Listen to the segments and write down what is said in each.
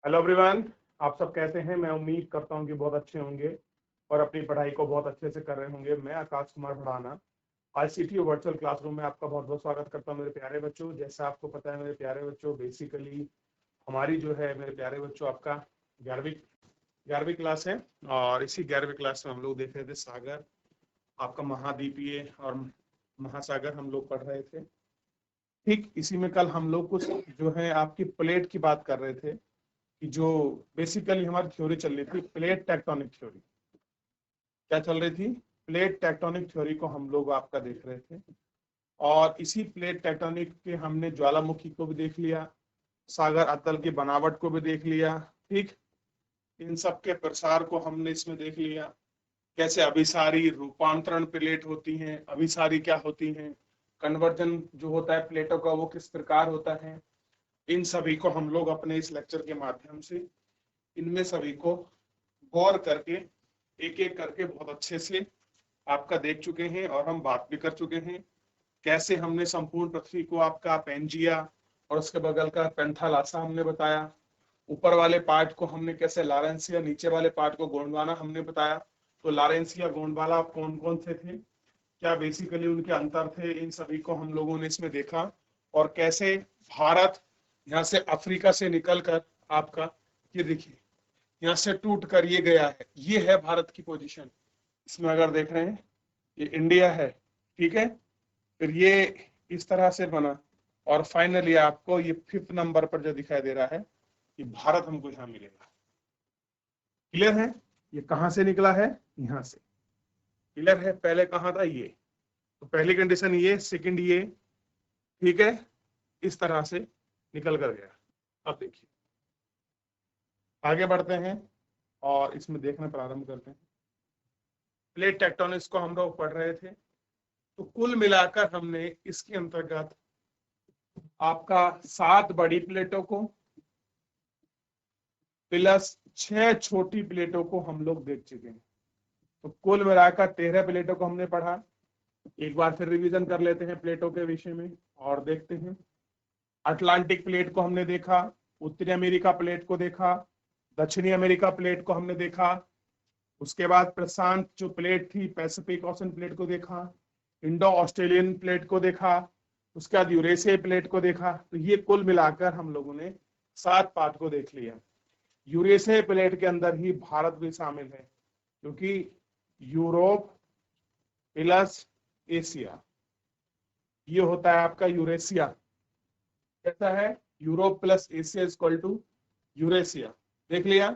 Hello everyone. आप सब कैसे हैं? मैं उम्मीद करता हूं कि बहुत अच्छे होंगे और अपनी पढ़ाई को बहुत अच्छे से कर रहे होंगे। मैं Akash Kumar Bhadana ICTU virtual classroom में आपका बहुत बहुत स्वागत करता हूं मेरे प्यारे बच्चों। जैसा आपको पता है मेरे प्यारे बच्चों, बेसिकली हमारी जो है मेरे प्यारे बच्चों आपका 11वीं क्लास है और इसी 11वीं क्लास में हम लोग देख रहे थे सागर, आपका महाद्वीपीय और महासागर हम लोग पढ़ रहे थे। ठीक इसी में कल हम लोग कुछ जो है आपकी प्लेट की बात कर रहे थे कि जो बेसिकली हमारी थ्योरी चल रही थी प्लेट टेक्टोनिक थ्योरी। क्या चल रही थी? प्लेट टेक्टोनिक थ्योरी को हम लोग आपका देख रहे थे और इसी प्लेट टेक्टोनिक के हमने ज्वालामुखी को भी देख लिया, सागर अतल की बनावट को भी देख लिया। ठीक, इन सब के प्रसार को हमने इसमें देख लिया, कैसे अभिसारी रूपांतरण प्लेट होती हैं, अभिसारी क्या होती हैं, कन्वर्जन जो होता है प्लेटों का वो किस प्रकार होता है। इन सभी को हम लोग अपने इस लेक्चर के माध्यम से इनमें सभी को गौर करके एक एक करके बहुत अच्छे से आपका देख चुके हैं और हम बात भी कर चुके हैं। कैसे हमने संपूर्ण पृथ्वी को आपका पेंजिया और उसके बगल का पेंथालासा हमने बताया, ऊपर वाले पार्ट को हमने कैसे लारेंसिया, नीचे वाले पार्ट को गोंडवाना हमने बताया। तो लारेंसिया गोंडवाना कौन कौन से थे, क्या बेसिकली उनके अंतर थे, इन सभी को हम लोगों ने इसमें देखा। और कैसे भारत यहाँ से अफ्रीका से निकलकर आपका ये देखिए यहाँ से टूट कर ये गया है, ये है भारत की पोजीशन। इसमें अगर देख रहे हैं ये इंडिया है, ठीक है, फिर ये इस तरह से बना और फाइनली आपको ये 5th नंबर पर जो दिखाई दे रहा है कि भारत हमको यहाँ मिलेगा। क्लियर है? ये कहां से निकला है? यहाँ से। क्लियर है? पहले कहां था ये, तो पहली कंडीशन ये, सेकंड ये, ठीक है, इस तरह से निकल कर गया। अब देखिए आगे बढ़ते हैं और इसमें देखना प्रारंभ करते हैं। प्लेट टेक्टोनिक्स को हम लोग पढ़ रहे थे, तो कुल मिलाकर हमने इसके अंतर्गत आपका 7 बड़ी प्लेटों को प्लस 6 छोटी प्लेटों को हम लोग देख चुके हैं। तो कुल मिलाकर 13 प्लेटों को हमने पढ़ा। एक बार फिर रिवीजन कर लेते हैं प्लेटों के विषय में और देखते हैं। अटलांटिक प्लेट को हमने देखा, उत्तरी अमेरिका प्लेट को देखा, दक्षिणी अमेरिका प्लेट को हमने देखा, उसके बाद प्रशांत जो प्लेट थी पैसिफिक ओशन प्लेट को देखा, इंडो ऑस्ट्रेलियन प्लेट को देखा, उसके बाद यूरेशिया प्लेट को देखा। तो ये कुल मिलाकर हम लोगों ने 7 पार्ट को देख लिया। यूरेशिया प्लेट के अंदर ही भारत भी शामिल है, क्योंकि यूरोप प्लस एशिया ये होता है आपका यूरेशिया। कैसा है? Europe plus Asia equal to Eurasia. देख लिया।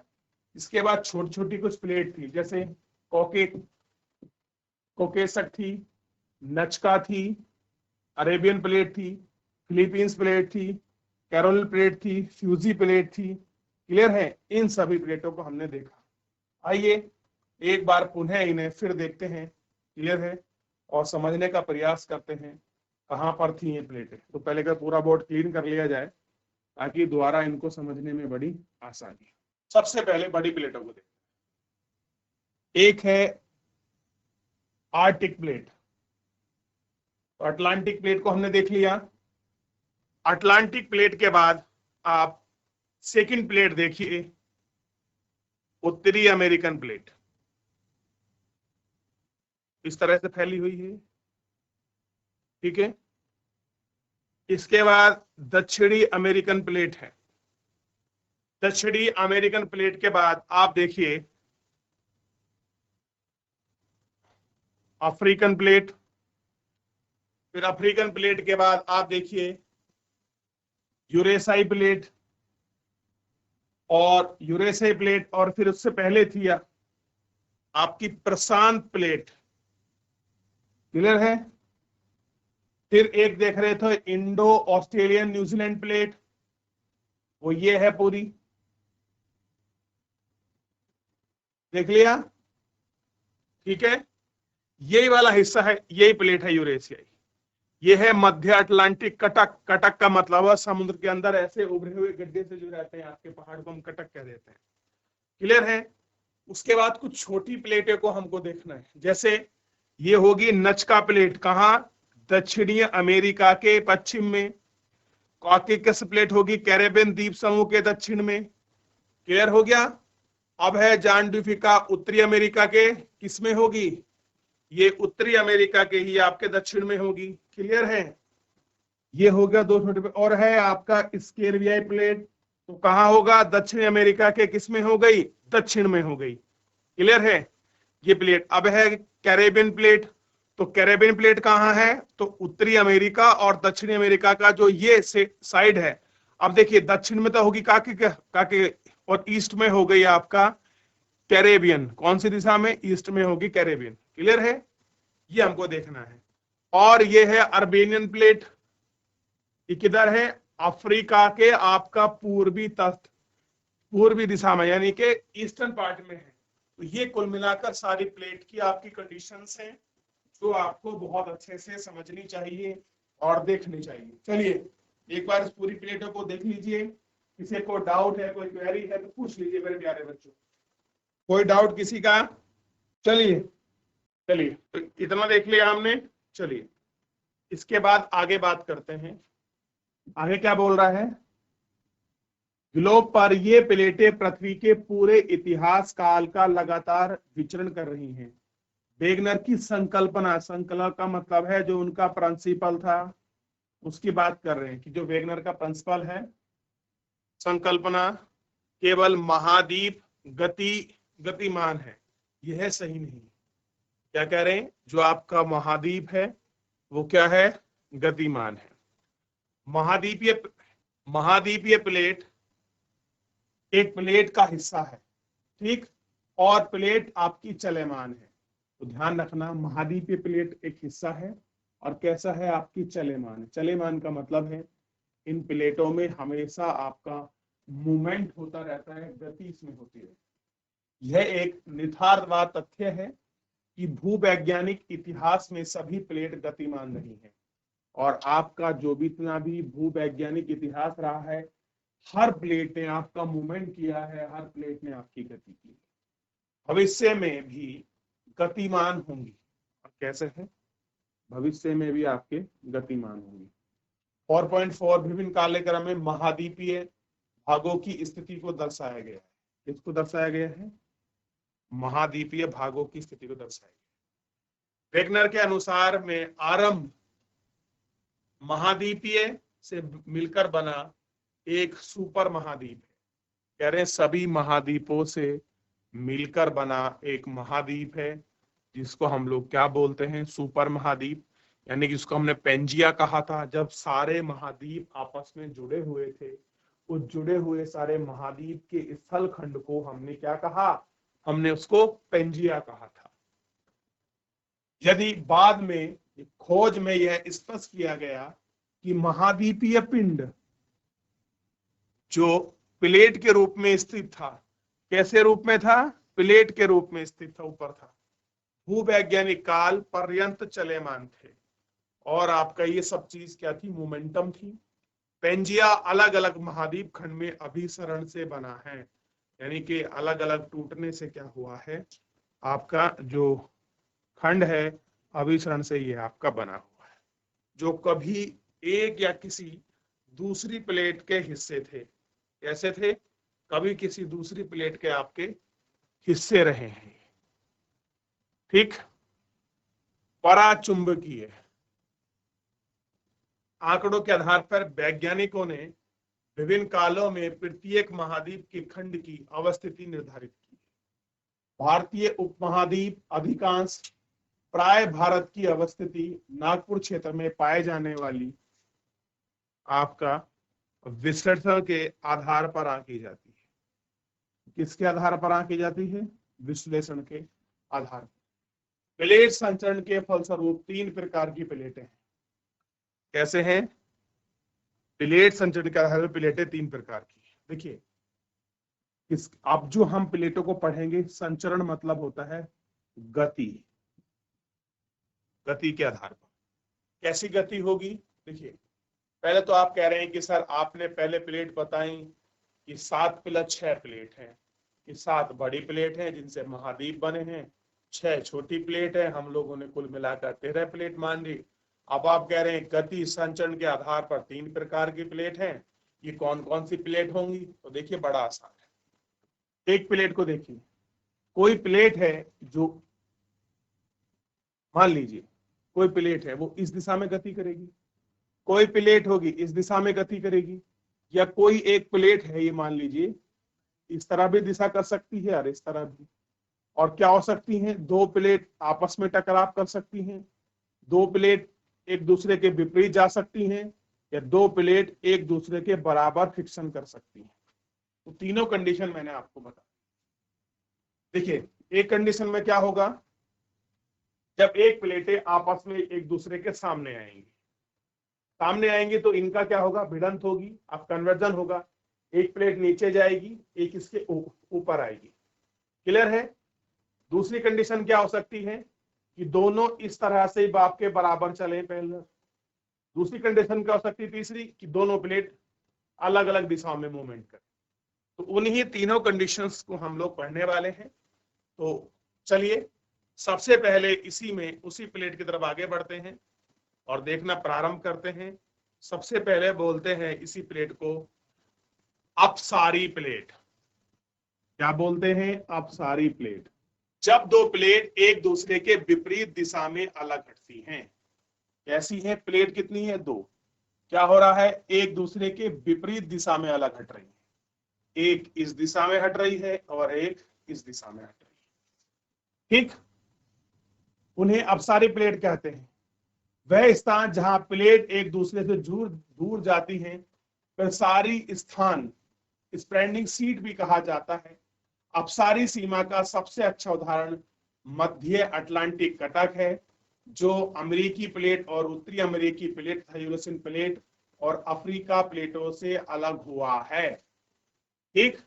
इसके बाद छोटी छोटी कुछ प्लेट थी, जैसे कोकेसक थी, नचका थी, अरेबियन प्लेट थी, फिलीपींस प्लेट थी, कैरोल प्लेट थी, फ्यूजी प्लेट थी। क्लियर है? इन सभी प्लेटों को हमने देखा। आइए एक बार पुनः इन्हें फिर देखते हैं। क्लियर है? और समझने का प्रयास करते हैं कहां पर थी ये प्लेटें। तो पहले का पूरा बोर्ड क्लीन कर लिया जाए ताकि दोबारा इनको समझने में बड़ी आसानी। सबसे पहले बड़ी प्लेटों को देखते हैं। एक है आर्टिक प्लेट। तो अटलांटिक प्लेट को हमने देख लिया। अटलांटिक प्लेट के बाद आप सेकंड प्लेट देखिए, उत्तरी अमेरिकन प्लेट इस तरह से फैली हुई है, ठीक है। इसके बाद दक्षिणी अमेरिकन प्लेट है। दक्षिणी अमेरिकन प्लेट के बाद आप देखिए अफ्रीकन प्लेट। फिर अफ्रीकन प्लेट के बाद आप देखिए यूरेशियाई प्लेट और यूरेशियाई प्लेट, और फिर उससे पहले थी आपकी प्रशांत प्लेट। क्लियर है? फिर एक देख रहे थे इंडो ऑस्ट्रेलियन न्यूजीलैंड प्लेट, वो ये है पूरी, देख लिया, ठीक है। यही वाला हिस्सा है, यही प्लेट है यूरेशियाई। ये है मध्य अटलांटिक कटक। कटक का मतलब है समुद्र के अंदर ऐसे उभरे हुए गड्ढे से जो रहते हैं आपके पहाड़ को हम कटक कह देते हैं। क्लियर है? उसके बाद कुछ छोटी प्लेटें को हमको देखना है, जैसे ये होगी नचका प्लेट। कहां? दक्षिणी अमेरिका के पश्चिम में। कॉकेकस प्लेट होगी कैरेबियन द्वीप समूह के दक्षिण में। क्लियर हो गया। अब है जॉन डुफिका उत्तरी अमेरिका के किसमें होगी, ये उत्तरी अमेरिका के ही आपके दक्षिण में होगी। क्लियर है, ये हो गया दो छोटे और है आपका स्केर्वियाई प्लेट, तो कहां होगा, दक्षिण अमेरिका के किसमें हो गई, दक्षिण में हो गई। क्लियर है, ये प्लेट। अब है कैरेबियन प्लेट, तो कैरेबियन प्लेट कहां है, तो उत्तरी अमेरिका और दक्षिणी अमेरिका का जो ये साइड है। अब देखिए दक्षिण में तो होगी काके और ईस्ट में हो गई आपका कैरेबियन, कौन सी दिशा में, ईस्ट में होगी कैरेबियन। क्लियर है, ये हमको देखना है। और ये है अर्बेनियन प्लेट, ये किधर है, अफ्रीका के आपका पूर्वी तट, पूर्वी दिशा में, यानी कि ईस्टर्न पार्ट में है। तो ये कुल मिलाकर सारी प्लेट की आपकी कंडीशंस हैं जो आपको बहुत अच्छे से समझनी चाहिए और देखनी चाहिए। चलिए एक बार इस पूरी प्लेटों को देख लीजिए, किसी को डाउट है, कोई क्वेरी है तो पूछ लीजिए मेरे प्यारे बच्चों। कोई डाउट किसी का, चलिए चलिए तो इतना देख लिया हमने। चलिए इसके बाद आगे बात करते हैं, आगे क्या बोल रहा है। ग्लोब पर ये प्लेटें पृथ्वी के पूरे इतिहास काल का लगातार विचरण कर रही हैं। वेगनर की संकल्पना, संकल्प का मतलब है जो उनका प्रिंसिपल था, उसकी बात कर रहे हैं कि जो वेगनर का प्रिंसिपल है, संकल्पना केवल महाद्वीप गतिमान है, यह सही नहीं। क्या कह रहे हैं, जो आपका महाद्वीप है वो क्या है, गतिमान है। महाद्वीपीय प्लेट एक प्लेट का हिस्सा है, ठीक, और प्लेट आपकी चलमान है। तो ध्यान रखना, महाद्वीपीय प्लेट एक हिस्सा है और कैसा है, आपकी चलमान है। चलमान का मतलब है इन प्लेटों में हमेशा आपका मूवमेंट होता रहता है, गति इसमें होती है। यह एक निथार्थवाद तथ्य है कि भूवैज्ञानिक इतिहास में सभी प्लेट गतिमान नहीं है, और आपका जो भी इतना भी भूवैज्ञानिक इतिहास रहा है, हर प्लेट ने आपका मूवमेंट किया है, हर प्लेट ने आपकी गति की है। भविष्य में भी गतिमान होंगी, और कैसे है, भविष्य में भी आपके गतिमान होंगी। 4.4 विभिन्न कार्यक्रम में महाद्वीपीय भागों की स्थिति को दर्शाया गया है। किसको दर्शाया गया है, महाद्वीपीय भागों की स्थिति को दर्शाया गया। वेगनर के अनुसार में आरंभ महाद्वीपीय से मिलकर बना एक सुपर महाद्वीप है। कह रहे हैं सभी महाद्वीपों से मिलकर बना एक महाद्वीप है, जिसको हम लोग क्या बोलते हैं, सुपर महाद्वीप, यानी कि इसको हमने पेंजिया कहा था। जब सारे महाद्वीप आपस में जुड़े हुए थे, उस जुड़े हुए सारे महाद्वीप के स्थल खंड को हमने क्या कहा, हमने उसको पेंजिया कहा था। यदि बाद में खोज में यह स्पष्ट किया गया कि महाद्वीपीय पिंड जो प्लेट के रूप में स्थित था, कैसे रूप में था, प्लेट के रूप में स्थित था, ऊपर था, भूवैज्ञानिक काल पर्यंत चलेमान थे, और आपका ये सब चीज क्या थी, मोमेंटम थी। पेंजिया अलग अलग महाद्वीप खंड में अभिसरण से बना है, यानी कि अलग अलग टूटने से क्या हुआ है, आपका जो खंड है अभिसरण से ये आपका बना हुआ है, जो कभी एक या किसी दूसरी प्लेट के हिस्से थे। कैसे थे, कभी किसी दूसरी प्लेट के आपके हिस्से रहे हैं, ठीक। पराचुंबकीय आंकड़ों के आधार पर वैज्ञानिकों ने विभिन्न कालों में प्रत्येक महाद्वीप के खंड की अवस्थिति निर्धारित की। भारतीय उपमहाद्वीप अधिकांश प्राय भारत की अवस्थिति नागपुर क्षेत्र में पाए जाने वाली आपका विश्लेषण के आधार पर आंकी जाती है। किसके आधार पर आंकी जाती है, विश्लेषण के आधार पर। प्लेट संचरण के फलस्वरूप 3 प्रकार की प्लेटें हैं। कैसे हैं, प्लेट संचरण के आधार पर प्लेटें 3 प्रकार की। देखिए अब जो हम प्लेटों को पढ़ेंगे, संचरण मतलब होता है गति, गति के आधार पर। कैसी गति होगी, देखिए पहले तो आप कह रहे हैं कि सर आपने पहले प्लेट बताई कि 7 + 6 प्लेट है, कि 7 बड़ी प्लेट है जिनसे महाद्वीप बने हैं, 6 छोटी प्लेट है, हम लोगों ने कुल मिलाकर 13 प्लेट मान ली। अब आप कह रहे हैं गति संचरण के आधार पर 3 प्रकार की प्लेट हैं, ये कौन कौन सी प्लेट होंगी, तो देखिए बड़ा आसान है। एक प्लेट को देखिए, कोई प्लेट है जो, मान लीजिए कोई प्लेट है वो इस दिशा में गति करेगी, कोई प्लेट होगी इस दिशा में गति करेगी, या कोई एक प्लेट है ये मान लीजिए इस तरह भी दिशा कर सकती है और इस तरह भी। और क्या हो सकती हैं, दो प्लेट आपस में टकराव कर सकती हैं, दो प्लेट एक दूसरे के विपरीत जा सकती हैं, या दो प्लेट एक दूसरे के बराबर फ्रिक्शन कर सकती हैं। तो तीनों कंडीशन मैंने आपको बता। देखिए एक कंडीशन में क्या होगा, जब एक प्लेटें आपस में एक दूसरे के सामने आएंगी तो इनका क्या होगा, भिड़ंत होगी, अब कन्वर्जन होगा, एक प्लेट नीचे जाएगी, एक इसके ऊपर आएगी। क्लियर है। दूसरी कंडीशन क्या हो सकती है कि दोनों इस तरह से बाप के बराबर चले पहले। दूसरी कंडीशन क्या हो सकती है, तीसरी, कि दोनों प्लेट अलग अलग दिशाओं में मूवमेंट करें। तो उन्हीं तीनों कंडीशंस को हम लोग पढ़ने वाले हैं। तो चलिए सबसे पहले उसी प्लेट की तरफ आगे बढ़ते हैं और देखना प्रारंभ करते हैं। सबसे पहले बोलते हैं इसी प्लेट को अपसारी प्लेट। क्या बोलते हैं, अपसारी प्लेट। जब दो प्लेट एक दूसरे के विपरीत दिशा में अलग हटती हैं। कैसी है प्लेट, कितनी है, दो। क्या हो रहा है, एक दूसरे के विपरीत दिशा में अलग हट रही है, एक इस दिशा में हट रही है और एक इस दिशा में हट रही है। ठीक, उन्हें अपसारी प्लेट कहते हैं। वह स्थान जहां प्लेट एक दूसरे से दूर जाती हैं, प्रसारी स्थान स्प्रेडिंग सीट भी कहा जाता है। अपसारी सीमा का सबसे अच्छा उदाहरण मध्य अटलांटिक कटक है, जो अमेरिकी प्लेट और उत्तरी अमेरिकी प्लेट, यूरेशियन प्लेट और अफ्रीका प्लेटों से अलग हुआ है। ठीक,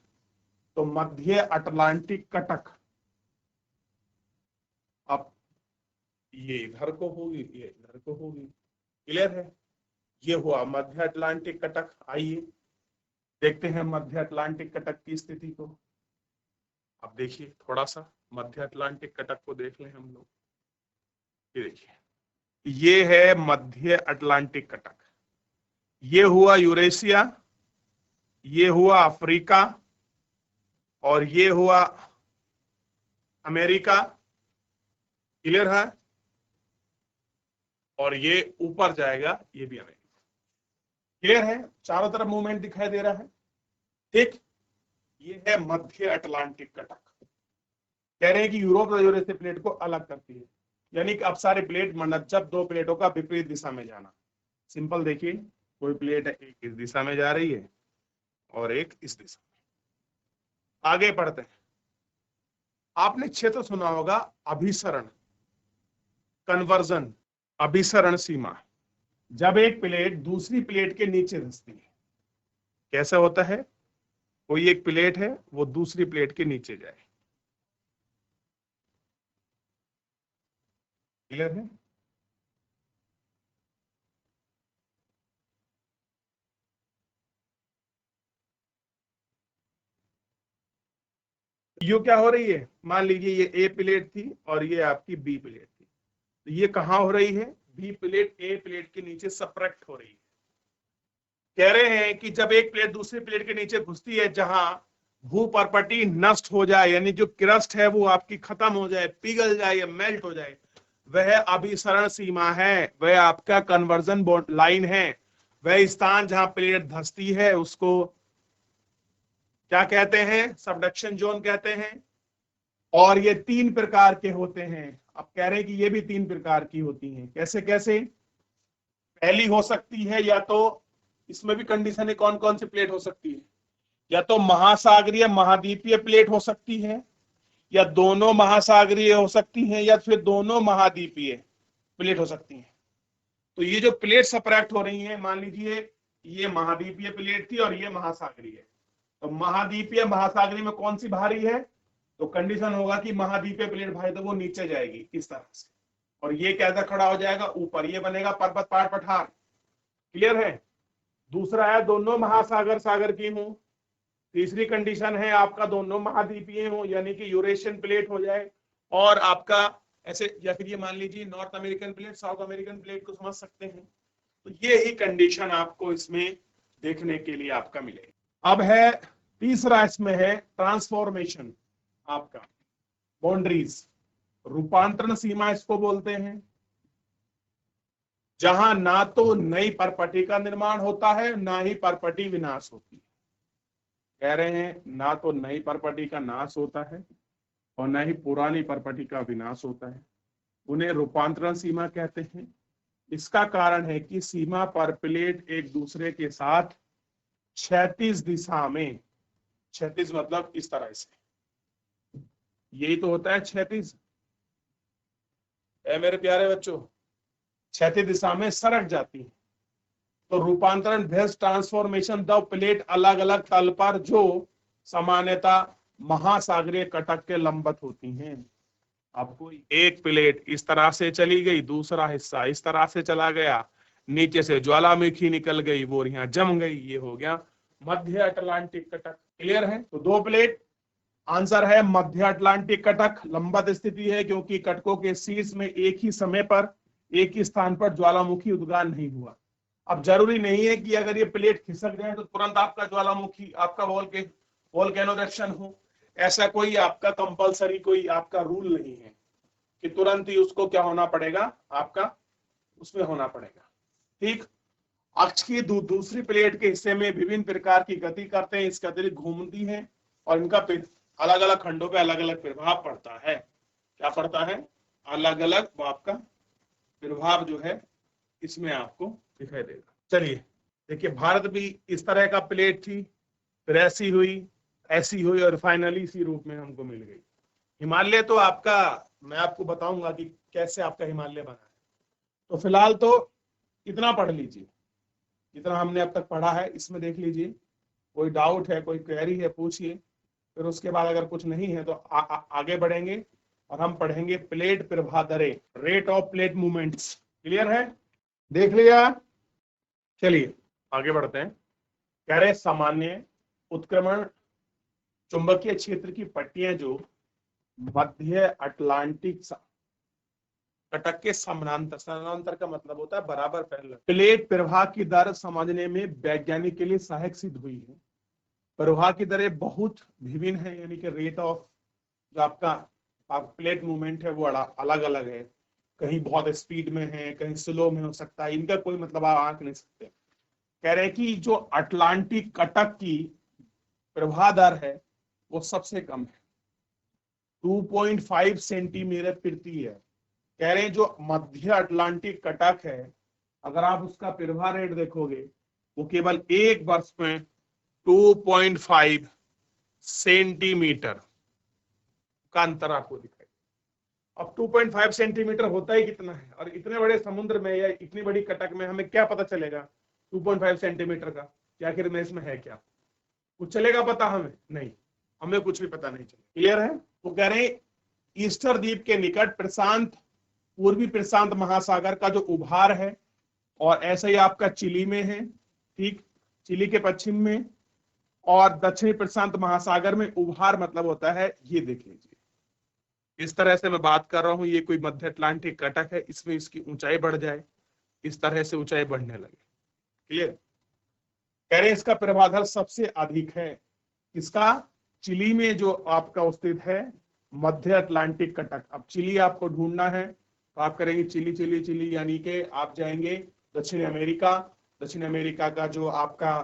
तो मध्य अटलांटिक कटक, अब ये इधर को होगी, ये इधर को होगी। क्लियर है, ये हुआ मध्य अटलांटिक कटक। आइए देखते हैं मध्य अटलांटिक कटक की स्थिति को। अब देखिए थोड़ा सा मध्य अटलांटिक कटक को देख लें हम लोग। ये देखिए, ये है मध्य अटलांटिक कटक, ये हुआ यूरेशिया, ये हुआ अफ्रीका और ये हुआ अमेरिका। क्लियर है, और ये ऊपर जाएगा, ये भी अमेरिका। क्लियर है, चारों तरफ मूवमेंट दिखाई दे रहा है। ठीक, ये है मध्य अटलांटिक कटक। कह रहे हैं कि यूरोप और यूरेशिया प्लेट को अलग करती है, यानी कि अपसारी प्लेट मतलब जब दो प्लेटों का विपरीत दिशा में जाना। सिंपल देखिए, कोई प्लेट है एक इस दिशा में जा रही है और एक इस दिशा में। आगे बढ़ते हैं। आपने क्षेत्र सुना होगा अभिसरण, कन्वर्जन, अभिसरण सीमा। जब एक प्लेट दूसरी प्लेट के नीचे धंसती है, कैसा होता है, कोई एक प्लेट है वो दूसरी प्लेट के नीचे जाए। क्लियर है, ये क्या हो रही है, मान लीजिए ये ए प्लेट थी और ये आपकी बी प्लेट थी, तो ये कहां हो रही है, बी प्लेट ए प्लेट के नीचे सब्ट्रैक्ट हो रही है। कह रहे हैं कि जब एक प्लेट दूसरी प्लेट के नीचे घुसती है, जहां भूपर्पटी नष्ट हो जाए, यानी जो क्रस्ट है वो आपकी खत्म हो जाए, पिघल जाए या मेल्ट हो जाए, वह अभिसरण सीमा है, वह आपका कन्वर्जन लाइन है। वह स्थान जहां प्लेट धंसती है उसको क्या कहते हैं, सबडक्शन जोन कहते हैं। और ये तीन प्रकार के होते हैं। अब कह रहे हैं कि ये भी तीन प्रकार की होती हैं। कैसे कैसे, पहली हो सकती है, या तो इसमें भी कंडीशन है कौन कौन सी प्लेट हो सकती है, या तो महासागरीय महाद्वीपीय प्लेट हो सकती है, या दोनों महासागरीय हो सकती हैं, या फिर दोनों महाद्वीपीय प्लेट हो सकती हैं। तो ये जो प्लेट सपरेट हो रही हैं, मान लीजिए ये महाद्वीपीय प्लेट थी और ये महासागरीय, तो महाद्वीपीय महासागरीय में कौन सी भारी है, तो कंडीशन होगा कि महाद्वीपीय प्लेट भाई तो वो नीचे जाएगी इस तरह से, और ये कैसा खड़ा हो जाएगा ऊपर, ये बनेगा पर्वत पहाड़ पठार। क्लियर है। दूसरा है दोनों महासागर सागर की हूं। तीसरी कंडीशन है आपका दोनों महाद्वीपीय हो, यानी कि यूरेशियन प्लेट हो जाए, और आपका ऐसे, या फिर ये मान लीजिए north American plate south American plate को समझ सकते हैं। तो ये ही कंडीशन आपको इसमें देखने के लिए आपका मिलेगा। अब है तीसरा इसमें है ट्रांसफॉर्मेशन, आपका बाउंड्रीज, रूपांतरण सीमा इसको बोलते हैं, जहां ना तो नई परपटी का निर्माण होता है ना ही परपटी विनाश होती है। कह रहे हैं ना तो नई परपटी का नाश होता है और ना ही पुरानी परपटी का विनाश होता है, उन्हें रूपांतरण सीमा कहते हैं। इसका कारण है कि सीमा पर प्लेट एक दूसरे के साथ क्षैतिज दिशा में, क्षैतिज मतलब इस तरह से, यही तो होता है क्षैतिज, मेरे प्यारे बच्चों, क्षैतिज दिशा में सरक जाती है। तो रूपांतरण भेज ट्रांसफॉर्मेशन द प्लेट अलग अलग तल पर जो सामान्यतः महासागरीय कटक के लंबवत होती हैं। अब कोई एक प्लेट इस तरह से चली गई, दूसरा हिस्सा इस तरह से चला गया, नीचे से ज्वालामुखी निकल गई, वो यहाँ जम गई, ये हो गया मध्य अटलांटिक कटक। क्लियर है? तो दो प्लेट, आंसर है मध्य अटलांटिक कटक। लंबवत स्थिति है क्योंकि कटकों के शीर्ष में एक ही समय पर एक ही स्थान पर ज्वालामुखी उद्गार नहीं हुआ। अब जरूरी नहीं है कि अगर ये प्लेट खिसक जाए तो तुरंत आपका ज्वालामुखी, आपका वोल्केनो इरप्शन हो, ऐसा कोई आपका कंपलसरी कोई आपका रूल नहीं है कि तुरंत ही उसको क्या होना पड़ेगा, आपका उसमें होना पड़ेगा। ठीक, अक्ष की दूसरी प्लेट के हिस्से में विभिन्न प्रकार की गति करते हैं, इसके अतिरिक्त घूमती है और इनका अलग अलग खंडों पे अलग अलग प्रभाव पड़ता है। क्या पड़ता है? अलग अलग आपका प्रभाव जो है इसमें आपको दिखाई देगा। चलिए देखिए, भारत भी इस तरह का प्लेट थी, फिर ऐसी हुई और फाइनली इसी रूप में हमको मिल गई। हिमालय तो आपका, मैं आपको बताऊंगा कि कैसे आपका हिमालय बना है। तो फिलहाल तो इतना पढ़ लीजिए, जितना हमने अब तक पढ़ा है इसमें देख लीजिए, कोई डाउट है, कोई क्वेरी है, पूछिए। फिर उसके बाद अगर कुछ नहीं है तो आगे बढ़ेंगे और हम पढ़ेंगे प्लेट प्रवाह दरें, rate of plate movements. Clear है? देख लिया? चलिए आगे बढ़ते हैं। कह रहे सामान्य उत्क्रमण चुंबकीय क्षेत्र की पट्टियां जो मध्य अटलांटिक कटक के समानांतर, समानांतर का मतलब होता है बराबर पैरेलल, प्लेट प्रवाह की दर समझने में वैज्ञानिक के लिए सहायक सिद्ध हुई है। प्रवाह की दरें बहुत विभिन्न है, यानी कि रेट ऑफ जो आपका प्लेट मूवमेंट है वो अलग अलग है, कहीं बहुत स्पीड में है, कहीं स्लो में हो सकता है, इनका कोई मतलब आप आंक नहीं सकते। कह रहे हैं कि जो अटलांटिक कटक की प्रवाह दर है वो सबसे कम है, 2.5 सेंटीमीटर प्रति है। कह रहे हैं जो मध्य अटलांटिक कटक है, अगर आप उसका प्रवाह रेट देखोगे वो केवल एक वर्ष में 2.5 सेंटीमीटर का अंतर आपको दिखाई। अब 2.5 सेंटीमीटर होता ही कितना है, और इतने बड़े समुद्र में या इतनी बड़ी कटक में हमें क्या पता चलेगा 2.5 सेंटीमीटर का कि आखिर में इसमें है क्या? कुछ चलेगा पता? हमें नहीं, हमें कुछ भी पता नहीं चलेगा। क्लियर है? तो कह रहे हैं ईस्टर द्वीप के निकट पूर्वी प्रशांत महासागर का जो उभार है, और ऐसा ही आपका चिली में है, ठीक, चिली के पश्चिम में, और दक्षिणी प्रशांत महासागर में उभार मतलब होता है, ये देख लीजिए इस तरह से मैं बात कर रहा हूं, ये कोई मध्य अटलांटिक कटक है, इसमें इसकी ऊंचाई बढ़ जाए, इस तरह से ऊंचाई बढ़ने लगे। क्लियर? कह रहे इसका प्रवाह दर सबसे अधिक है, इसका चिली में जो आपका स्थित है मध्य अटलांटिक कटक। अब चिली आपको ढूंढना है तो आप करेंगे चिली चिली चिली, यानी कि आप जाएंगे दक्षिण अमेरिका, दक्षिण अमेरिका का जो आपका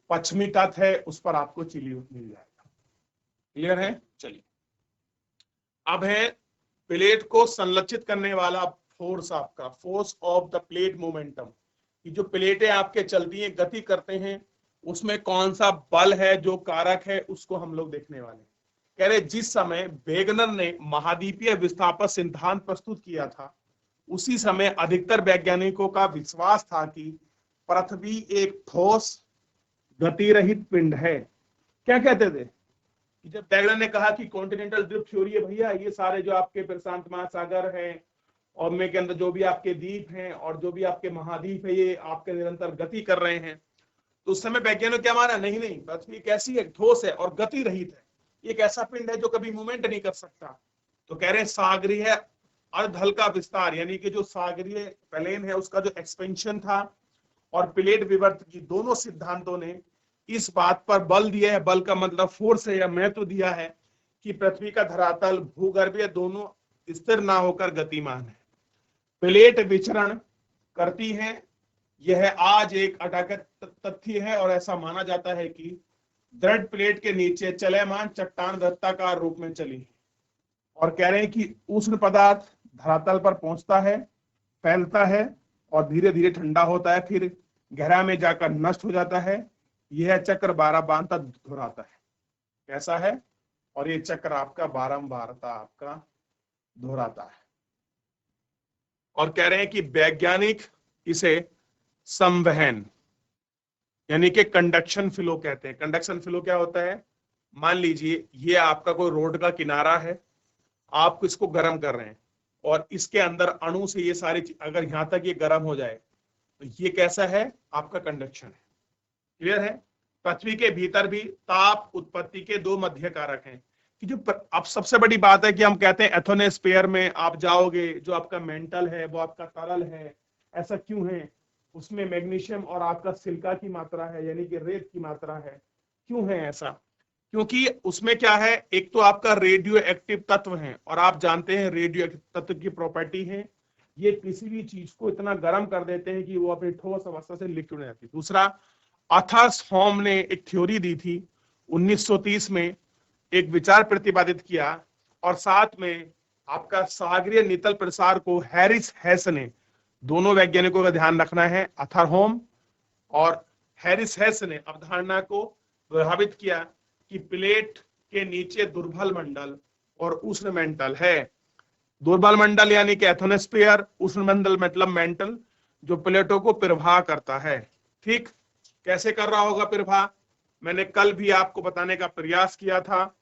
पश्चिमी तट है उस पर आपको चिली मिल जाएगा। क्लियर है? चलिए अब है प्लेट को संरक्षित करने वाला फोर्स, आपका force of the plate momentum, कि जो प्लेटें आपके चलती हैं, गति करते हैं, उसमें कौन सा बल है जो कारक है, उसको हम लोग देखने वाले हैं। कह रहे जिस समय वेगनर ने महाद्वीपीय विस्थापन सिद्धांत प्रस्तुत किया था, उसी समय अधिकतर वैज्ञानिकों का विश्वास था कि पृथ्वी एक ठोस गतिरहित पिंड है। क्या कहते थे कि जब वेगनर ने कहा कि कॉन्टिनेंटल ड्रिफ्ट थ्योरी है भैया, ये सारे जो आपके प्रशांत महासागर है और में के अंदर जो भी आपके द्वीप हैं और जो भी आपके महाद्वीप है, ये आपके निरंतर गति कर रहे हैं, तो उस समय वैज्ञानिक क्या माना? नहीं नहीं, पृथ्वी कैसी है? ठोस है और गति रहित है, एक ऐसा पिंड है जो कभी मूवमेंट नहीं कर सकता। तो कह रहे हैं सागरीय अर्धल का विस्तार, यानी कि जो सागरीय प्लेन है उसका जो एक्सपेंशन था, और प्लेट विवर्त की दोनों सिद्धांतों ने इस बात पर बल दिया है, बल का मतलब फोर्स है या महत्व दिया है कि पृथ्वी का धरातल भूगर्भीय दोनों स्थिर ना होकर गतिमान है। प्लेट विचरण करती है, यह आज एक अटागत तथ्य है और ऐसा माना जाता है कि दृढ़ प्लेट के नीचे चलयमान चट्टान वृत्ताकार रूप में चली है। और कह रहे हैं कि उष्ण पदार्थ धरातल पर पहुंचता है, फैलता है और धीरे धीरे ठंडा होता है, फिर गहरा में जाकर नष्ट हो जाता है। यह चक्र 12 बार तक दोहराता है। कैसा है? और ये चक्र आपका बारंबारता आपका दोहराता है। और कह रहे हैं कि वैज्ञानिक इसे संवहन यानी कि कंडक्शन फ्लो कहते हैं। कंडक्शन फ्लो क्या होता है? मान लीजिए ये आपका कोई रोड का किनारा है, आप इसको गर्म कर रहे हैं और इसके अंदर अणु से ये सारी अगर यहां तक ये गर्म हो जाए तो ये कैसा है? आपका कंडक्शन है। क्लियर है? पृथ्वी के भीतर भी ताप उत्पत्ति के दो मध्य कारक हैं कि जो अब सबसे बड़ी बात है कि हम कहते हैं एथोनोस्फीयर में आप जाओगे, जो आपका मेंटल है वो आपका तरल है। ऐसा क्यों है? उसमें मैग्नीशियम और आपका सिलिका की मात्रा है, यानी कि रेत की मात्रा है। क्यों है ऐसा? क्योंकि उसमें क्या है, एक तो आपका रेडियो एक्टिव तत्व है और आप जानते हैं रेडियो एक्टिव तत्व की प्रॉपर्टी है, ये किसी भी चीज को इतना गर्म कर देते हैं कि वो अपनी ठोस अवस्था से लिक्विड हो जाती है। दूसरा, आर्थर होम ने एक थ्योरी दी थी 1930 में, एक विचार प्रतिपादित किया और साथ में आपका सागरीय नितल प्रसार को हैरिस हेस ने, दोनों वैज्ञानिकों का ध्यान रखना है, आर्थर होम और हैरिस हेस ने अवधारणा को प्रभावित किया कि प्लेट के नीचे दुर्बल मंडल और उष्ण मंडल है। दुर्बल मंडल यानी कि एथोनोस्फीयर, उष्ण मंडल मतलब मेंटल, जो प्लेटों को प्रवाह करता है। ठीक कैसे कर रहा होगा प्रवाह? मैंने कल भी आपको बताने का प्रयास किया था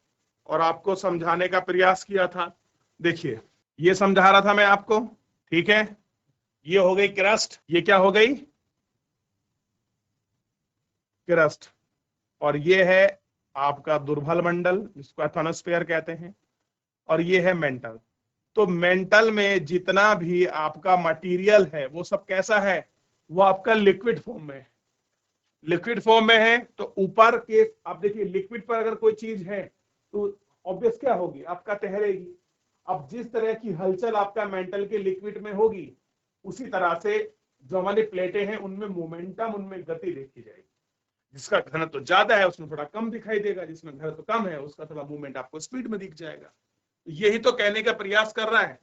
और आपको समझाने का प्रयास किया था। देखिए ये समझा रहा था मैं आपको, ठीक है। ये हो गई क्रस्ट, ये क्या हो गई? क्रस्ट। और ये है आपका दुर्बल मंडल जिसको एथोनोस्फीयर कहते हैं, और ये है मेंटल। तो मेंटल में जितना भी आपका मटेरियल है वो सब कैसा है? वो आपका लिक्विड फॉर्म में है। लिक्विड फॉर्म में है तो ऊपर के आप देखिए, लिक्विड पर अगर कोई चीज है तो ऑब्वियस क्या होगी? आपका तैरेगी। अब जिस तरह की हलचल आपका मेंटल के लिक्विड में होगी, उसी तरह से जो हमारी प्लेटें हैं उनमें मोमेंटम, उनमें गति देखी जाएगी। जिसका घनत्व तो ज्यादा है उसमें थोड़ा कम दिखाई देगा, जिसमें घनत्व तो कम है उसका थोड़ा मूवमेंट आपको स्पीड में दिख जाएगा। यही तो कहने का प्रयास कर रहा है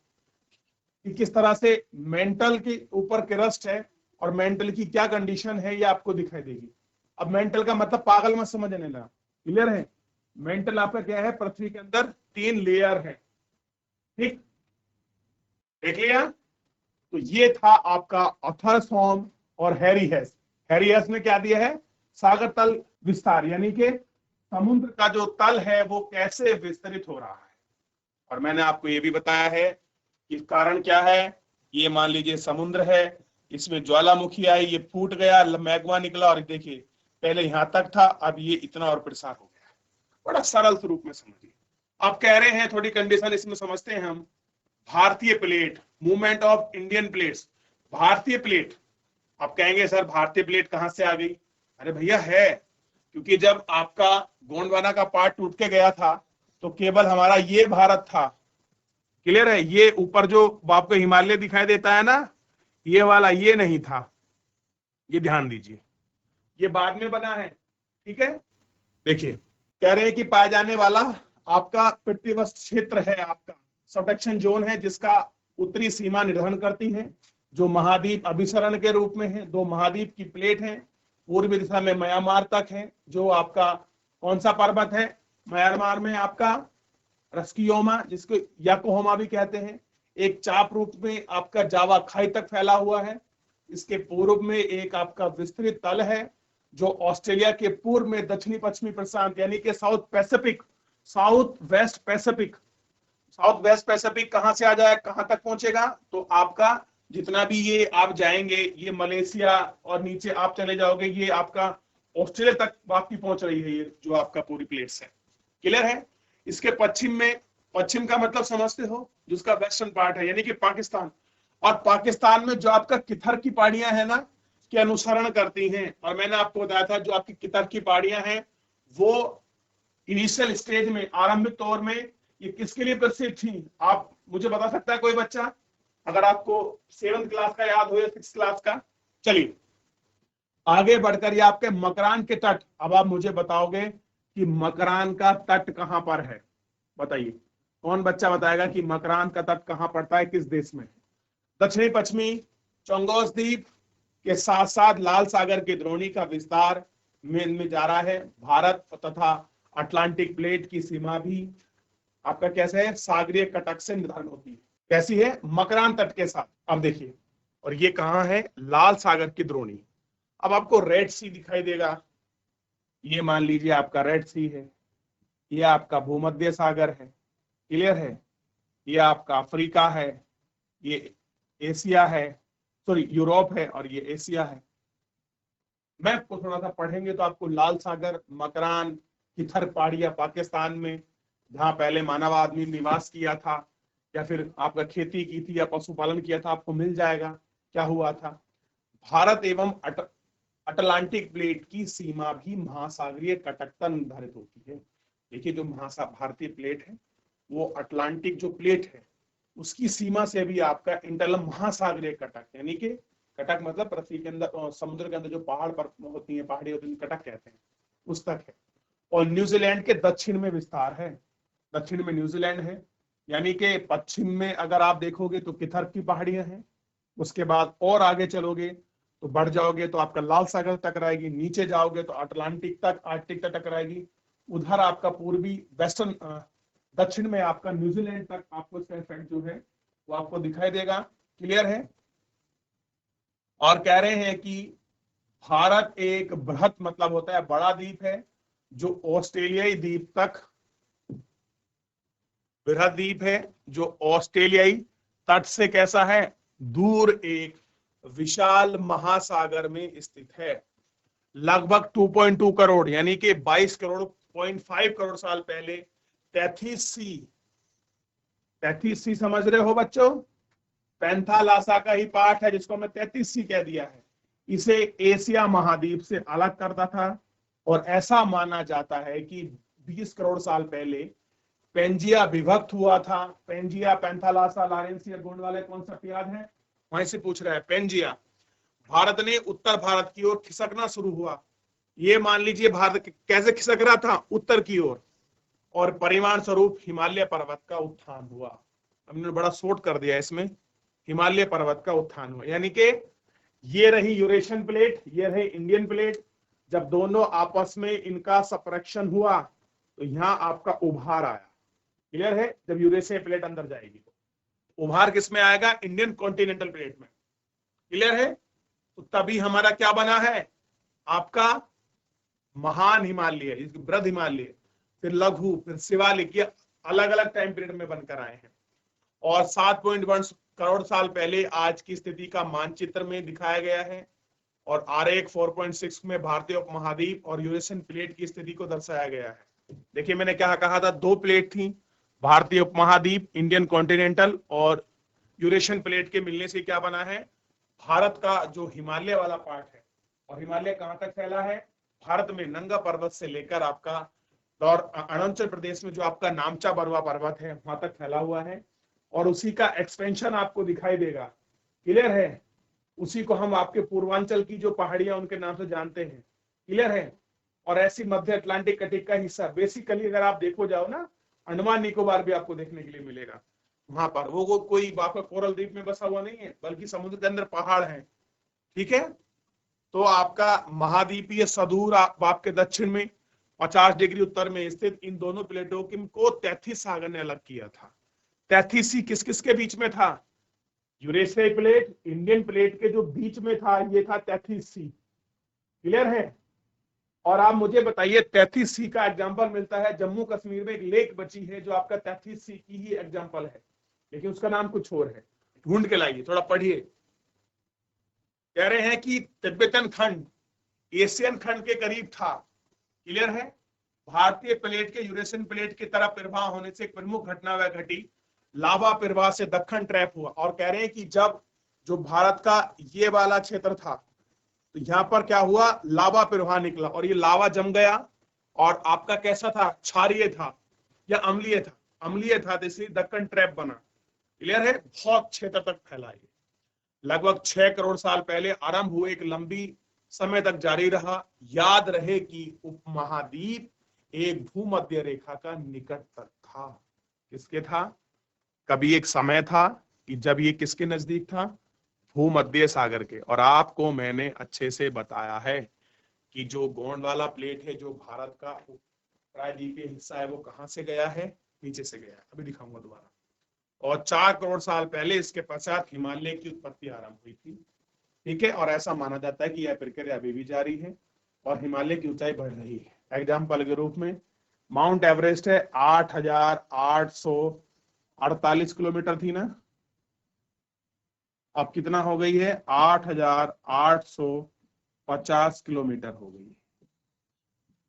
कि किस तरह से मेंटल के ऊपर क्रस्ट है और मेंटल की क्या कंडीशन है ये आपको दिखाई देगी। अब मेंटल का मतलब पागल मत समझने लगा। क्लियर है? मेंटल आपका क्या है? पृथ्वी के अंदर 3 लेयर है। ठीक, देख लिया? तो ये था आपका आर्थर होम और हैरी हेस। हैरी हेस ने क्या दिया है? सागर तल विस्तार, यानी कि समुद्र का जो तल है वो कैसे विस्तरित हो रहा है। और मैंने आपको ये भी बताया है कि कारण क्या है। ये मान लीजिए समुद्र है, इसमें ज्वालामुखी आई, ये फूट गया, मैग्मा निकला और देखिए पहले यहां तक था, अब ये इतना और प्रसार हो गया। बड़ा सरल स्वरूप में समझिए। आप कह रहे हैं थोड़ी कंडीशन इसमें समझते हैं हम। भारतीय plate, movement of Indian plates. भारतीय प्लेट, आप कहेंगे सर भारतीय प्लेट कहां से आ गई? अरे भैया है, क्योंकि जब आपका गोंडवाना का पार्ट टूट के गया था तो केवल हमारा ये भारत था। क्लियर है? ये ऊपर जो आपको हिमालय दिखाई देता है ना, ये वाला ये नहीं था, ये ध्यान दीजिए, ये बाद में बना है। ठीक है, देखिए कह रहे हैं कि पाए जाने वाला आपका पृथ्वीवस्त क्षेत्र है, आपका सबडक्शन जोन है, जिसका उत्तरी सीमा निर्धारण करती है, जो महाद्वीप अभिसरण के रूप में है। 2 महाद्वीप की प्लेट है, पूर्वी दिशा में म्यांमार तक है, जो आपका कौन सा पर्वत है? म्यांमार में आपका रस्कियोमा, जिसको याकोहोमा भी कहते हैं, एक चाप रूप में आपका जावा खाई तक फैला हुआ है। इसके पूर्व में एक आपका विस्तृत तल है जो ऑस्ट्रेलिया के पूर्व में दक्षिणी पश्चिमी प्रशांत यानी कि south Pacific, south west Pacific, south west Pacific कहां से आ जाए, कहां तक पहुंचेगा? तो आपका जितना भी ये आप जाएंगे, ये मलेशिया और नीचे आप चले जाओगे, ये आपका ऑस्ट्रेलिया तक वापसी पहुंच रही है, ये जो आपका पूरी प्लेट्स है। क्लियर है? इसके पश्चिम में, पश्चिम का मतलब समझते हो, जिसका वेस्टर्न पार्ट है यानी कि पाकिस्तान, और पाकिस्तान में जो आपका किथर की पहाड़ियां है ना, उसके अनुसरण करती हैं। और मैंने आपको बताया था जो आपकी कितर की पहाड़ियां हैं वो इनिशियल स्टेज में, आरंभिक तौर में ये किसके लिए प्रसिद्ध थी? आप मुझे बता सकता है कोई बच्चा, अगर आपको 7th क्लास का याद हो या 6th क्लास का? चलिए आगे बढ़कर ये आपके मकरान के तट। अब आप मुझे बताओगे कि मकरान का तट कहां पर है? बताइए, कौन बच्चा बताएगा कि मकरान का तट कहां पड़ता है, किस देश में? दक्षिणी पश्चिमी चोंगोस द्वीप के साथ साथ लाल सागर की द्रोणी का विस्तार में जा रहा है। भारत तथा अटलांटिक प्लेट की सीमा भी आपका कैसे है? सागरीय कटक से निर्धारण होती है। कैसी है? मकरान तट के साथ। अब देखिए, और ये कहां है? लाल सागर की द्रोणी। अब आपको रेड सी दिखाई देगा, ये मान लीजिए आपका रेड सी है, ये आपका भूमध्य सागर है, क्लियर है? ये आपका अफ्रीका है, ये एशिया है, सॉरी यूरोप है, और ये एशिया है। मैप को थोड़ा सा पढ़ेंगे तो आपको लाल सागर, मकरान, किथर पहाड़ियां पाकिस्तान में जहां पहले मानव आदमी निवास किया था या फिर आपका खेती की थी या पशुपालन किया था, आपको मिल जाएगा क्या हुआ था। भारत एवं अटलांटिक प्लेट की सीमा भी महासागरीय कटक तक निर्धारित होती है। देखिए जो भारतीय प्लेट है वो अटलांटिक जो प्लेट है उसकी सीमा से भी आपका इंटरलम महासागरीय कटक, यानी कि कटक मतलब पृथ्वी के अंदर, समुद्र के अंदर जो पहाड़ पर होती है, पहाड़ी होती है, कटक कहते हैं, उस तक है। और न्यूजीलैंड के दक्षिण में विस्तार है, दक्षिण में न्यूजीलैंड है, यानी कि पश्चिम में अगर आप देखोगे तो किथर की पहाड़ियां हैं, उसके बाद और आगे चलोगे तो बढ़ जाओगे तो आपका लाल सागर टकराएगी, नीचे जाओगे तो अटलांटिक तक, आर्कटिक तक टकराएगी, उधर आपका पूर्वी वेस्टर्न दक्षिण में आपका न्यूजीलैंड तक आपको इसका इफेक्ट जो है वो आपको दिखाई देगा। क्लियर है? और कह रहे हैं कि भारत एक बृहत मतलब होता है बड़ा द्वीप है जो ऑस्ट्रेलियाई द्वीप तक, बृहद द्वीप है जो ऑस्ट्रेलियाई तट से कैसा है? दूर एक विशाल महासागर में स्थित है। लगभग 2.2 करोड़ यानी कि 22 करोड़ 0.5 करोड़ साल पहले 33C समझ रहे हो बच्चों? पैंथालासा का ही पार्ट है जिसको मैं 33C कह दिया है। इसे एशिया महाद्वीप से अलग करता था और ऐसा माना जाता है कि 20 करोड़ साल पहले पेंजिया विभक्त हुआ था। Pangaea, Panthalassa, Laurentia, Gondwana concept याद है? वहीं से पूछ रहा है। पेंजिया, भारत ने उत्तर भारत की ओर खिसकना शुरू हुआ। ये मान लीजिए भारत कैसे खिसक रहा था? उत्तर की ओर, और परिमाण स्वरूप हिमालय पर्वत का उत्थान हुआ। हमने बड़ा शॉर्ट कर दिया इसमें, हिमालय पर्वत का उत्थान हुआ, यानी कि ये रही यूरेशियन प्लेट, ये रही इंडियन प्लेट। जब दोनों आपस में इनका सपरेक्शन हुआ तो यहाँ आपका उभार आया। क्लियर है? जब यूरेशियन प्लेट अंदर जाएगी तो उभार किसमें आएगा? इंडियन कॉन्टिनेंटल प्लेट में। क्लियर है? तो तभी हमारा क्या बना है? आपका महान हिमालय, बृहद हिमालय, फिर लघु, फिर शिवालिक, ये अलग अलग टाइम पीरियड में बनकर आए हैं। और 7.1 करोड़ साल पहले आज की स्थिति का मानचित्र में दिखाया गया है, और आरेख 4.6 में भारतीय उपमहाद्वीप और यूरेशियन प्लेट की स्थिति को दर्शाया गया है। देखिए मैंने क्या कहा था? दो प्लेट थी, भारतीय उपमहाद्वीप, इंडियन कॉन्टिनेंटल, और यूरेशियन प्लेट के मिलने से क्या बना है? भारत का जो हिमालय वाला पार्ट है। और हिमालय कहां तक फैला है? भारत में नंगा पर्वत से लेकर आपका और अरुणाचल प्रदेश में जो आपका नामचा बरुआ पर्वत है वहां तक फैला हुआ है, और उसी का एक्सपेंशन आपको दिखाई देगा। क्लियर है? उसी को हम आपके पूर्वांचल की जो पहाड़ियां उनके नाम से जानते हैं। क्लियर है? और ऐसी मध्य अटलांटिक कटिक का हिस्सा, बेसिकली अगर आप देखो जाओ ना, अंडमान निकोबार भी आपको देखने के लिए मिलेगा। वहां पर वो कोई आपका कोरल द्वीप में बसा हुआ नहीं है, बल्कि समुद्र के अंदर पहाड़ है। ठीक है? तो आपका महाद्वीपीय सदूर आपके दक्षिण में 50 डिग्री उत्तर में स्थित इन दोनों प्लेटों को 33 सागर ने अलग किया था। 33C किस किस के बीच में था? यूरेशियाई प्लेट, इंडियन प्लेट के जो बीच में था ये था 33C। क्लियर है? और आप मुझे बताइए 33C का एग्जांपल मिलता है जम्मू कश्मीर में, एक लेक बची है जो आपका 33C की ही एग्जांपल है, लेकिन उसका नाम कुछ और है। ढूंढ के लाइए, थोड़ा पढ़िए। कह रहे हैं कि तिब्बतन खंड एशियन खंड के करीब था। क्लियर है? भारतीय प्लेट के यूरेशियन प्लेट की तरफ प्रवाह होने से एक प्रमुख घटना वह घटी, लावा प्रवाह से दक्षिण ट्रैप हुआ। और कह रहे हैं कि जब जो भारत का ये वाला क्षेत्र था तो यहाँ पर क्या हुआ, लावा प्रवाह निकला और ये लावा जम गया और आपका कैसा था, क्षारीय था या अम्लीय था, अम्लीय था, तो इसलिए दक्कन ट्रैप बना। क्लियर है, बहुत क्षेत्र तक फैला ये, लगभग 6 करोड़ साल पहले आरंभ हुए, एक लंबी समय तक जारी रहा। याद रहे कि उपमहाद्वीप एक भूमध्य रेखा का निकट तक था। किसके था, कभी एक समय था कि जब ये किसके नजदीक था, भूमध्य सागर के। और आपको मैंने अच्छे से बताया है कि जो गोंडवाना प्लेट है, जो भारत का प्रायद्वीपीय हिस्सा है, वो कहां से गया है, नीचे से गया है, अभी दिखाऊंगा दोबारा। और 4 करोड़ साल पहले इसके पश्चात हिमालय की उत्पत्ति आरंभ हुई थी। ठीक है, और ऐसा माना जाता है कि यह प्रक्रिया अभी भी जारी है और हिमालय की ऊंचाई बढ़ रही है। एग्जाम्पल के रूप में माउंट एवरेस्ट है, 8,848 किलोमीटर थी ना, अब कितना हो गई है, 8,850 किलोमीटर हो गई है।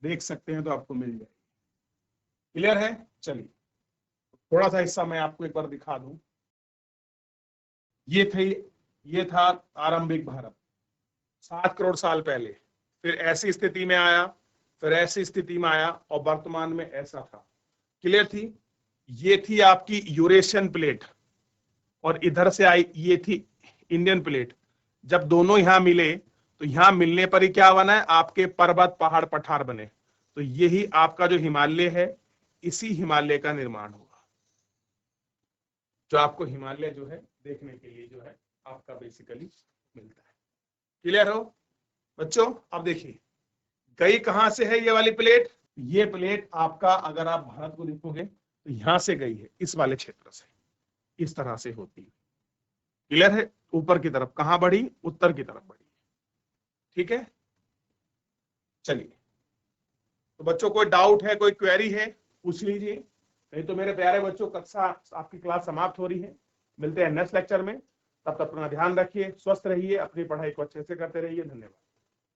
देख सकते हैं तो आपको मिल जाएगी। क्लियर है, चलिए थोड़ा सा हिस्सा मैं आपको एक बार दिखा दूं। ये था आरंभिक भारत 7 करोड़ साल पहले, फिर ऐसी स्थिति में आया, फिर ऐसी स्थिति में आया और वर्तमान में ऐसा था। क्लियर थी, ये थी आपकी यूरेशियन प्लेट और इधर से आई ये थी इंडियन प्लेट। जब दोनों यहां मिले तो यहां मिलने पर ही क्या बना है, आपके पर्वत पहाड़ पठार बने। तो यही आपका जो हिमालय है, इसी हिमालय का निर्माण हुआ, जो आपको हिमालय जो है देखने के लिए जो है आपका बेसिकली मिलता है। क्लियर हो बच्चों, अब देखिए गई कहां से है ये वाली प्लेट, ये प्लेट आपका अगर आप भारत को देखोगे तो यहां से गई है, इस वाले क्षेत्र से, इस तरह से होती है। क्लियर है, ऊपर की तरफ कहां बढ़ी, उत्तर की तरफ बढ़ी। ठीक है, चलिए तो बच्चों कोई डाउट है, कोई क्वेरी है, पूछ लीजिए। नहीं तो मेरे प्यारे बच्चों, कक्षा आपकी क्लास समाप्त हो रही है, मिलते हैं नेक्स्ट लेक्चर में। तब तक अपना ध्यान रखिए, स्वस्थ रहिए, अपनी पढ़ाई को अच्छे से करते रहिए। धन्यवाद।